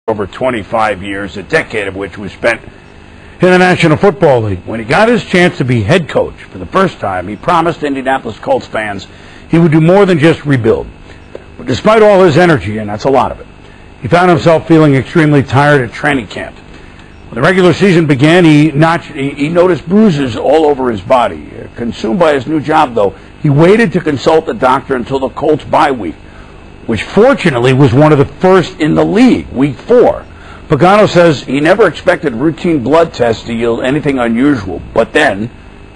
over 25 years, a decade of which was spent in the National Football League. When he got his chance to be head coach for the first time, he promised Indianapolis Colts fans he would do more than just rebuild. But despite all his energy, and that's a lot of it, he found himself feeling extremely tired at training camp. When the regular season began, he noticed bruises all over his body. Consumed by his new job, though, he waited to consult a doctor until the Colts bye week, which fortunately was one of the first in the league, week 4. Pagano says he never expected routine blood tests to yield anything unusual, but then,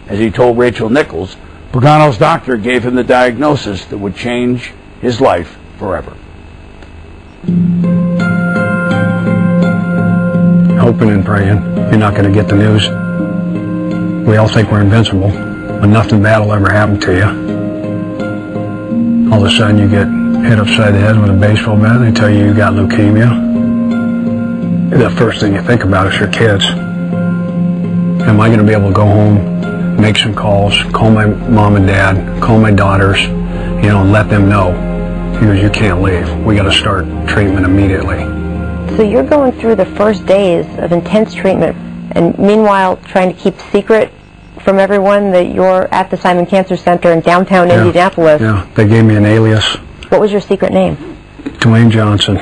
as he told Rachel Nichols, Pagano's doctor gave him the diagnosis that would change his life forever. Hoping and praying you're not going to get the news. We all think we're invincible, but nothing bad will ever happen to you. All of a sudden you get hit upside the head with a baseball bat and they tell you got leukemia. The first thing you think about is your kids. Am I going to be able to go home, make some calls, call my mom and dad, call my daughters, and let them know? Because you can't leave. We got to start treatment immediately. So you're going through the first days of intense treatment, and meanwhile trying to keep secret from everyone that you're at the Simon Cancer Center in downtown Indianapolis. Yeah, they gave me an alias. What was your secret name? Dwayne Johnson.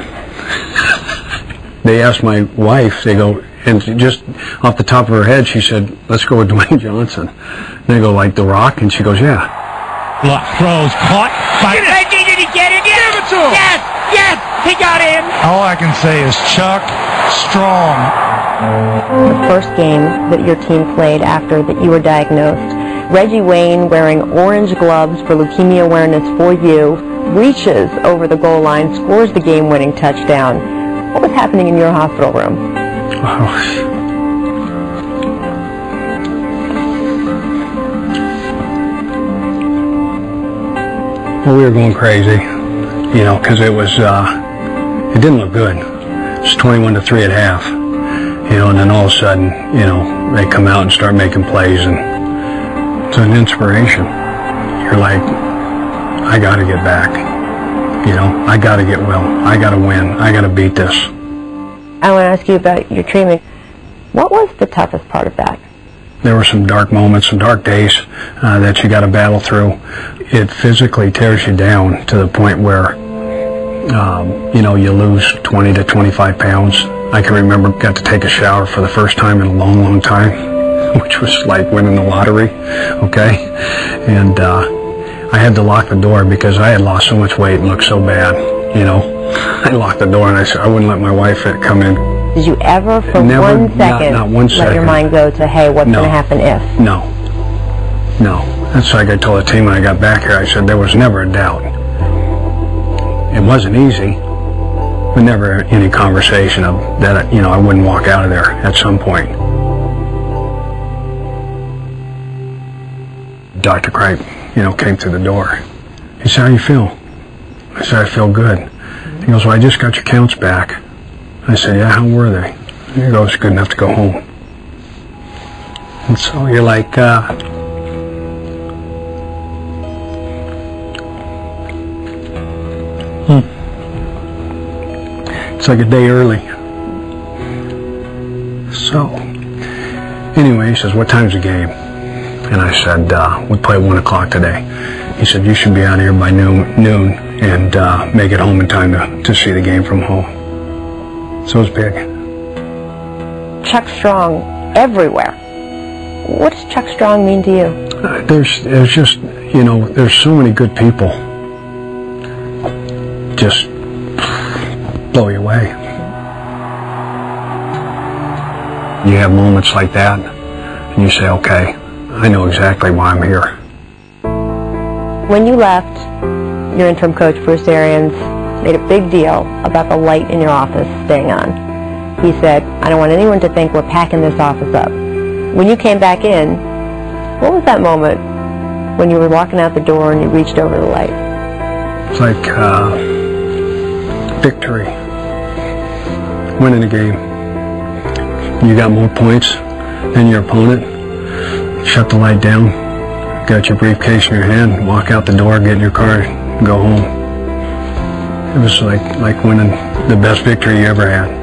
They asked my wife, they go, and just off the top of her head, she said, let's go with Dwayne Johnson. And they go, like The Rock? And she goes, yeah. Luck throws, caught by Reggie, did he get it? Yes! Give it to him! Yes! Yes! He got in! All I can say is Chuck Strong. The first game that your team played after that you were diagnosed, Reggie Wayne, wearing orange gloves for leukemia awareness for you, reaches over the goal line, scores the game-winning touchdown. What was happening in your hospital room? Well, we were going crazy, because it was, it didn't look good. It was 21-3 at half, and then all of a sudden, they come out and start making plays, and it's an inspiration. You're like, I got to get back. I got to get well. I got to win. I got to beat this. I want to ask you about your treatment. What was the toughest part of that? There were some dark moments, some dark days that you got to battle through. It physically tears you down to the point where, you lose 20 to 25 pounds. I can remember got to take a shower for the first time in a long, long time, which was like winning the lottery, okay? And I had to lock the door because I had lost so much weight and looked so bad, I locked the door and I said I wouldn't let my wife come in. Did you ever, for Never, 1 second, not 1 second, let your mind go to, hey, what's going to happen if? No. That's like I told the team when I got back here. I said there was never a doubt. It wasn't easy, but never any conversation of that, I wouldn't walk out of there at some point. Dr. Cripe, came through the door. He said, how you feel? I said, I feel good. He goes, well, I just got your counts back. I said, yeah, how were they? He goes, good enough to go home. And so you're like, it's like a day early. So, anyway, he says, what time's the game? And I said, we play at 1 o'clock today. He said, you should be out here by noon and make it home in time to see the game from home. So it was big. Chuck Strong everywhere. What does Chuck Strong mean to you? There's just, there's so many good people. Just blow you away. You have moments like that, and you say, okay, I know exactly why I'm here. When you left, your interim coach, Bruce Arians, made a big deal about the light in your office staying on. He said, I don't want anyone to think we're packing this office up. When you came back in, what was that moment when you were walking out the door and you reached over the light? It's like victory, winning a game. You got more points than your opponent. Shut the light down, got your briefcase in your hand, walk out the door, get in your car, and go home. It was like winning the best victory you ever had.